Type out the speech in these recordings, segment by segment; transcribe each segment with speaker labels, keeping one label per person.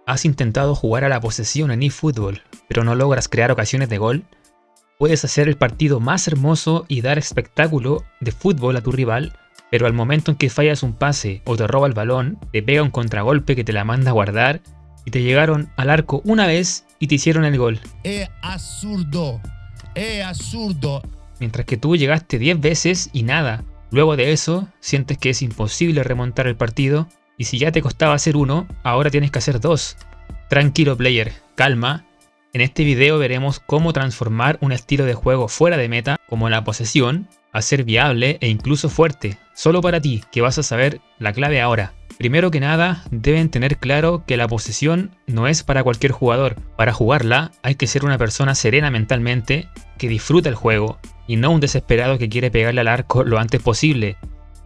Speaker 1: ¿Has intentado jugar a la posesión en eFootball, pero no logras crear ocasiones de gol? Puedes hacer el partido más hermoso y dar espectáculo de fútbol a tu rival, pero al momento en que fallas un pase o te roba el balón, te pega un contragolpe que te la manda a guardar y te llegaron al arco una vez y te hicieron el gol.
Speaker 2: Es absurdo, es absurdo.
Speaker 1: Mientras que tú llegaste 10 veces y nada. Luego de eso, sientes que es imposible remontar el partido y si ya te costaba hacer uno, ahora tienes que hacer dos. Tranquilo player, calma. En este video veremos cómo transformar un estilo de juego fuera de meta, como la posesión, a ser viable e incluso fuerte, solo para ti, que vas a saber la clave ahora. Primero que nada, deben tener claro que la posesión no es para cualquier jugador. Para jugarla hay que ser una persona serena mentalmente, que disfruta el juego, y no un desesperado que quiere pegarle al arco lo antes posible.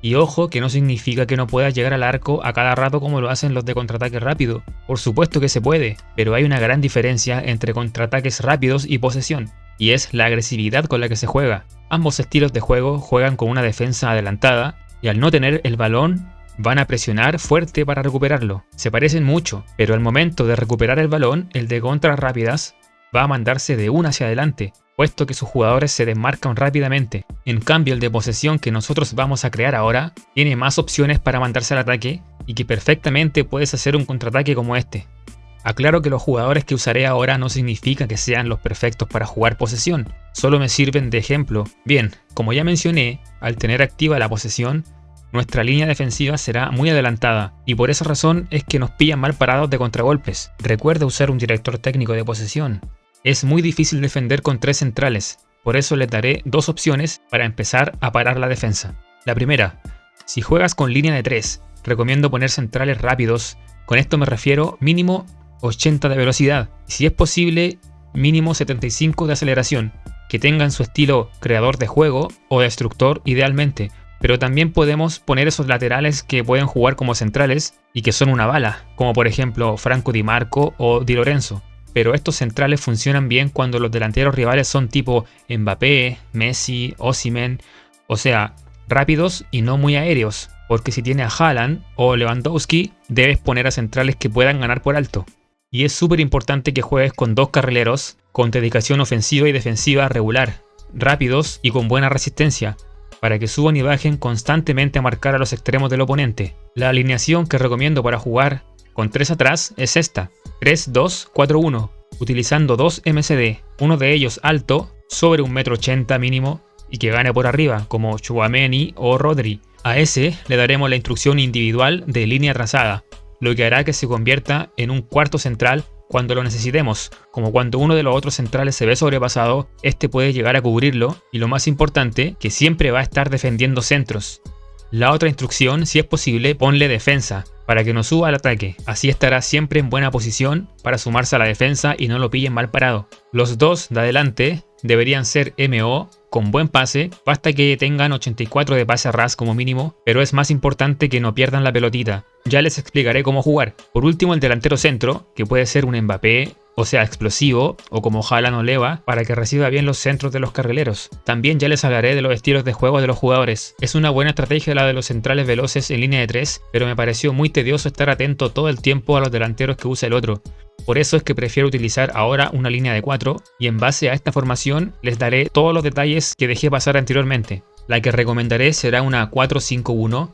Speaker 1: Y ojo que no significa que no puedas llegar al arco a cada rato como lo hacen los de contraataque rápido. Por supuesto que se puede, pero hay una gran diferencia entre contraataques rápidos y posesión, y es la agresividad con la que se juega. Ambos estilos de juego juegan con una defensa adelantada, y al no tener el balón, van a presionar fuerte para recuperarlo. Se parecen mucho, pero al momento de recuperar el balón, el de contras rápidas va a mandarse de una hacia adelante, puesto que sus jugadores se desmarcan rápidamente. En cambio, el de posesión que nosotros vamos a crear ahora, tiene más opciones para mandarse al ataque y que perfectamente puedes hacer un contraataque como este. Aclaro que los jugadores que usaré ahora no significa que sean los perfectos para jugar posesión, solo me sirven de ejemplo. Bien, como ya mencioné, al tener activa la posesión, nuestra línea defensiva será muy adelantada y por esa razón es que nos pillan mal parados de contragolpes. Recuerda usar un director técnico de posesión. Es muy difícil defender con 3 centrales, por eso les daré 2 opciones para empezar a parar la defensa. La primera, si juegas con línea de 3, recomiendo poner centrales rápidos, con esto me refiero mínimo 80 de velocidad, y si es posible, mínimo 75 de aceleración, que tengan su estilo creador de juego o destructor idealmente, pero también podemos poner esos laterales que pueden jugar como centrales y que son una bala, como por ejemplo Franco Di Marco o Di Lorenzo. Pero estos centrales funcionan bien cuando los delanteros rivales son tipo Mbappé, Messi, Osimhen, o sea, rápidos y no muy aéreos, porque si tiene a Haaland o Lewandowski, debes poner a centrales que puedan ganar por alto. Y es súper importante que juegues con 2 carrileros con dedicación ofensiva y defensiva regular, rápidos y con buena resistencia, para que suban y bajen constantemente a marcar a los extremos del oponente. La alineación que recomiendo para jugar con 3 atrás es esta: 3-2-4-1, utilizando 2 MCD, uno de ellos alto, sobre 1,80 m mínimo, y que gane por arriba, como Tchouaméni o Rodri. A ese le daremos la instrucción individual de línea trazada, lo que hará que se convierta en un cuarto central cuando lo necesitemos, como cuando uno de los otros centrales se ve sobrepasado, este puede llegar a cubrirlo, y lo más importante, que siempre va a estar defendiendo centros. La otra instrucción, si es posible, ponle defensa, para que no suba al ataque, así estará siempre en buena posición para sumarse a la defensa y no lo pillen mal parado. Los dos de adelante deberían ser MO, con buen pase, basta que tengan 84 de pase a ras como mínimo, pero es más importante que no pierdan la pelotita. Ya les explicaré cómo jugar. Por último, el delantero centro, que puede ser un Mbappé, o sea explosivo, o como Haaland o Leva, para que reciba bien los centros de los carrileros. También ya les hablaré de los estilos de juego de los jugadores. Es una buena estrategia la de los centrales veloces en línea de 3, pero me pareció muy tedioso estar atento todo el tiempo a los delanteros que usa el otro. Por eso es que prefiero utilizar ahora una línea de 4, y en base a esta formación les daré todos los detalles que dejé pasar anteriormente. La que recomendaré será una 4-5-1,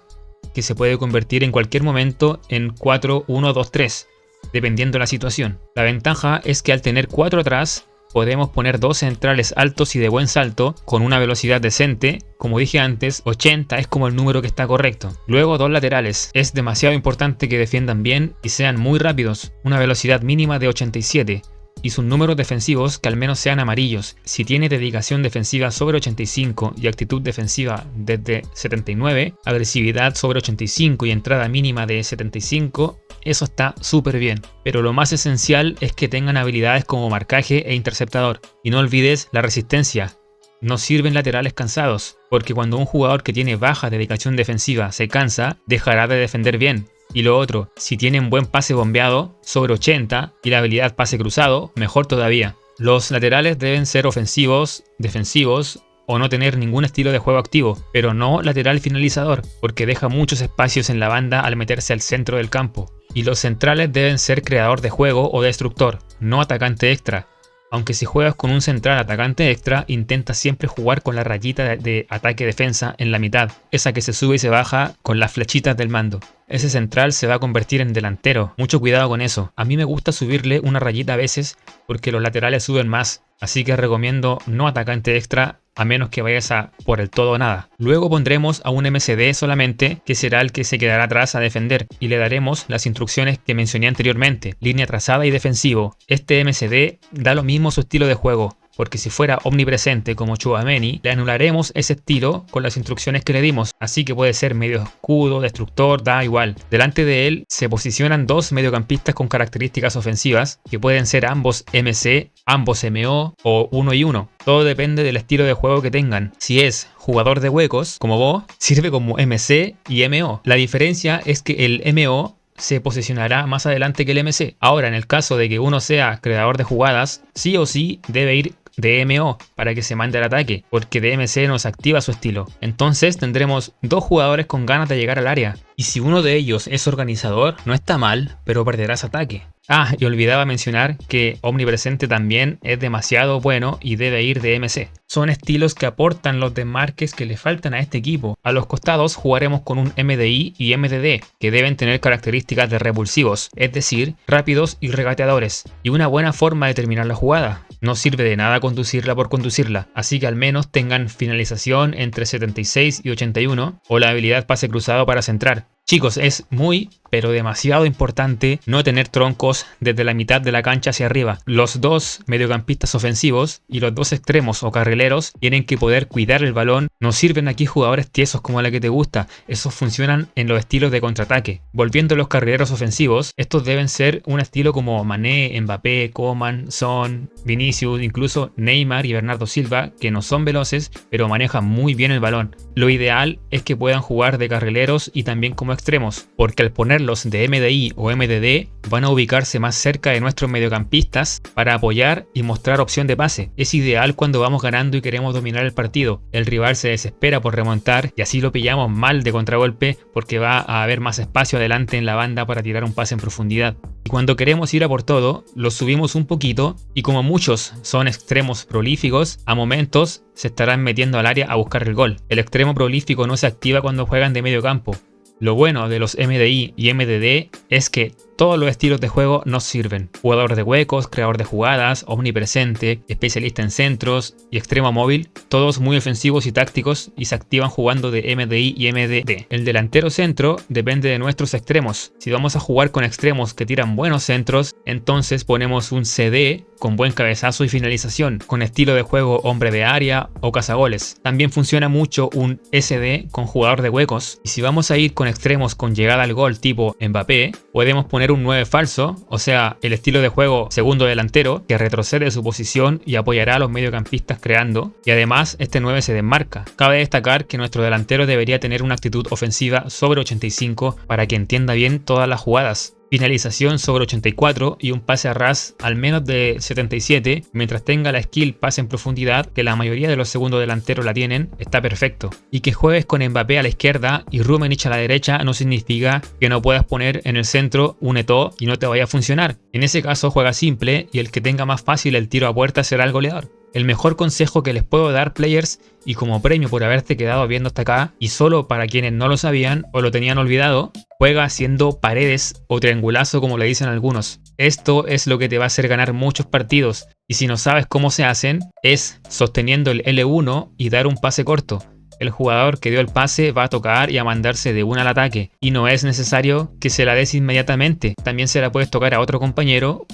Speaker 1: que se puede convertir en cualquier momento en 4-1-2-3, dependiendo de la situación. La ventaja es que al tener 4 atrás, podemos poner 2 centrales altos y de buen salto, con una velocidad decente. Como dije antes, 80 es como el número que está correcto. Luego 2 laterales, es demasiado importante que defiendan bien y sean muy rápidos, una velocidad mínima de 87. Y sus números defensivos que al menos sean amarillos. Si tiene dedicación defensiva sobre 85 y actitud defensiva desde 79, agresividad sobre 85 y entrada mínima de 75, eso está súper bien. Pero lo más esencial es que tengan habilidades como marcaje e interceptador. Y no olvides la resistencia. No sirven laterales cansados, porque cuando un jugador que tiene baja dedicación defensiva se cansa, dejará de defender bien. Y lo otro, si tienen buen pase bombeado, sobre 80, y la habilidad pase cruzado, mejor todavía. Los laterales deben ser ofensivos, defensivos, o no tener ningún estilo de juego activo, pero no lateral finalizador, porque deja muchos espacios en la banda al meterse al centro del campo. Y los centrales deben ser creador de juego o destructor, no atacante extra. Aunque si juegas con un central atacante extra, intenta siempre jugar con la rayita de ataque-defensa en la mitad, esa que se sube y se baja con las flechitas del mando. Ese central se va a convertir en delantero, mucho cuidado con eso. A mí me gusta subirle una rayita a veces porque los laterales suben más, así que recomiendo no atacante extra a menos que vayas a por el todo o nada. Luego pondremos a un MCD solamente, que será el que se quedará atrás a defender, y le daremos las instrucciones que mencioné anteriormente, línea trazada y defensivo. Este MCD da lo mismo su estilo de juego, porque si fuera omnipresente como Tchouaméni, le anularemos ese estilo con las instrucciones que le dimos, así que puede ser medio escudo, destructor, da igual. Delante de él se posicionan dos mediocampistas con características ofensivas, que pueden ser ambos MC, ambos MO o 1 y 1. Todo depende del estilo de juego que tengan. Si es jugador de huecos, como vos, sirve como MC y MO. La diferencia es que el MO se posicionará más adelante que el MC. Ahora, en el caso de que uno sea creador de jugadas, sí o sí debe ir de MO para que se mande al ataque, porque de MC nos activa su estilo. Entonces tendremos dos jugadores con ganas de llegar al área. Y si uno de ellos es organizador, no está mal, pero perderás ataque. Ah, y olvidaba mencionar que Omnipresente también es demasiado bueno y debe ir de MC. Son estilos que aportan los desmarques que le faltan a este equipo. A los costados jugaremos con un MDI y MDD, que deben tener características de repulsivos, es decir, rápidos y regateadores, y una buena forma de terminar la jugada. No sirve de nada conducirla por conducirla, así que al menos tengan finalización entre 76 y 81 o la habilidad pase cruzado para centrar. Chicos, es muy, pero demasiado importante no tener troncos desde la mitad de la cancha hacia arriba. Los dos mediocampistas ofensivos y los dos extremos o carrileros tienen que poder cuidar el balón. No sirven aquí jugadores tiesos como la que te gusta. Esos funcionan en los estilos de contraataque. Volviendo a los carrileros ofensivos, estos deben ser un estilo como Mané, Mbappé, Coman, Son, Vinicius, incluso Neymar y Bernardo Silva, que no son veloces, pero manejan muy bien el balón. Lo ideal es que puedan jugar de carrileros y también como extremos, porque al ponerlos de MDI o MDD van a ubicarse más cerca de nuestros mediocampistas para apoyar y mostrar opción de pase. Es ideal cuando vamos ganando y queremos dominar el partido. El rival se desespera por remontar y así lo pillamos mal de contragolpe porque va a haber más espacio adelante en la banda para tirar un pase en profundidad. Y cuando queremos ir a por todo, los subimos un poquito y como muchos son extremos prolíficos, a momentos se estarán metiendo al área a buscar el gol. El extremo prolífico no se activa cuando juegan de medio campo. Lo bueno de los MDI y MDD es que todos los estilos de juego nos sirven. Jugador de huecos, creador de jugadas, omnipresente, especialista en centros y extremo móvil, todos muy ofensivos y tácticos y se activan jugando de MDI y MDD. El delantero centro depende de nuestros extremos. Si vamos a jugar con extremos que tiran buenos centros, entonces ponemos un CD con buen cabezazo y finalización, con estilo de juego hombre de área o cazagoles. También funciona mucho un SD con jugador de huecos. Y si vamos a ir con extremos con llegada al gol tipo Mbappé, podemos poner un 9 falso, o sea, el estilo de juego segundo delantero, que retrocede su posición y apoyará a los mediocampistas creando, y además este 9 se desmarca. Cabe destacar que nuestro delantero debería tener una actitud ofensiva sobre 85 para que entienda bien todas las jugadas. Finalización sobre 84 y un pase a ras al menos de 77, mientras tenga la skill pase en profundidad, que la mayoría de los segundos delanteros la tienen, está perfecto. Y que juegues con Mbappé a la izquierda y Rummenigge a la derecha no significa que no puedas poner en el centro un Eto'o y no te vaya a funcionar. En ese caso juega simple y el que tenga más fácil el tiro a puerta será el goleador. El mejor consejo que les puedo dar, players, y como premio por haberte quedado viendo hasta acá, y solo para quienes no lo sabían o lo tenían olvidado, juega haciendo paredes o triangulazo como le dicen algunos. Esto es lo que te va a hacer ganar muchos partidos, y si no sabes cómo se hacen, es sosteniendo el L1 y dar un pase corto. El jugador que dio el pase va a tocar y a mandarse de una al ataque, y no es necesario que se la des inmediatamente, también se la puedes tocar a otro compañero,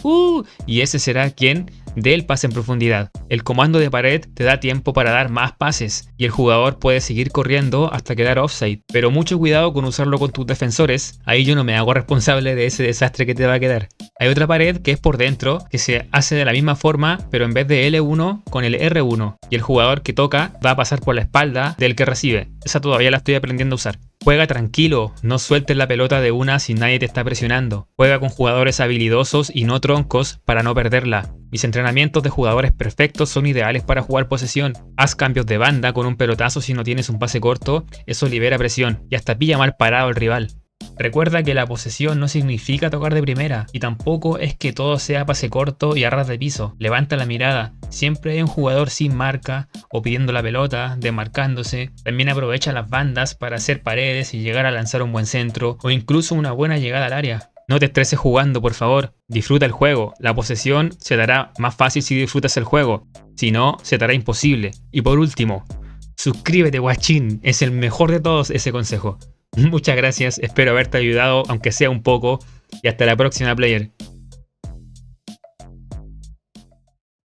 Speaker 1: y ese será quien dé el pase en profundidad. El comando de pared te da tiempo para dar más pases, y el jugador puede seguir corriendo hasta quedar offside, pero mucho cuidado con usarlo con tus defensores, ahí yo no me hago responsable de ese desastre que te va a quedar. Hay otra pared que es por dentro, que se hace de la misma forma, pero en vez de L1 con el R1, y el jugador que toca va a pasar por la espalda del que recibe. Esa todavía la estoy aprendiendo a usar. Juega tranquilo, no sueltes la pelota de una si nadie te está presionando. Juega con jugadores habilidosos y no troncos para no perderla. Mis entrenamientos de jugadores perfectos son ideales para jugar posesión. Haz cambios de banda con un pelotazo si no tienes un pase corto, eso libera presión y hasta pilla mal parado el rival. Recuerda que la posesión no significa tocar de primera y tampoco es que todo sea pase corto y a ras de piso. Levanta la mirada, siempre hay un jugador sin marca o pidiendo la pelota, demarcándose. También aprovecha las bandas para hacer paredes y llegar a lanzar un buen centro o incluso una buena llegada al área. No te estreses jugando, por favor. Disfruta el juego. La posesión se te hará más fácil si disfrutas el juego. Si no, se te hará imposible. Y por último, suscríbete, guachín. Es el mejor de todos ese consejo. Muchas gracias. Espero haberte ayudado, aunque sea un poco. Y hasta la próxima, player.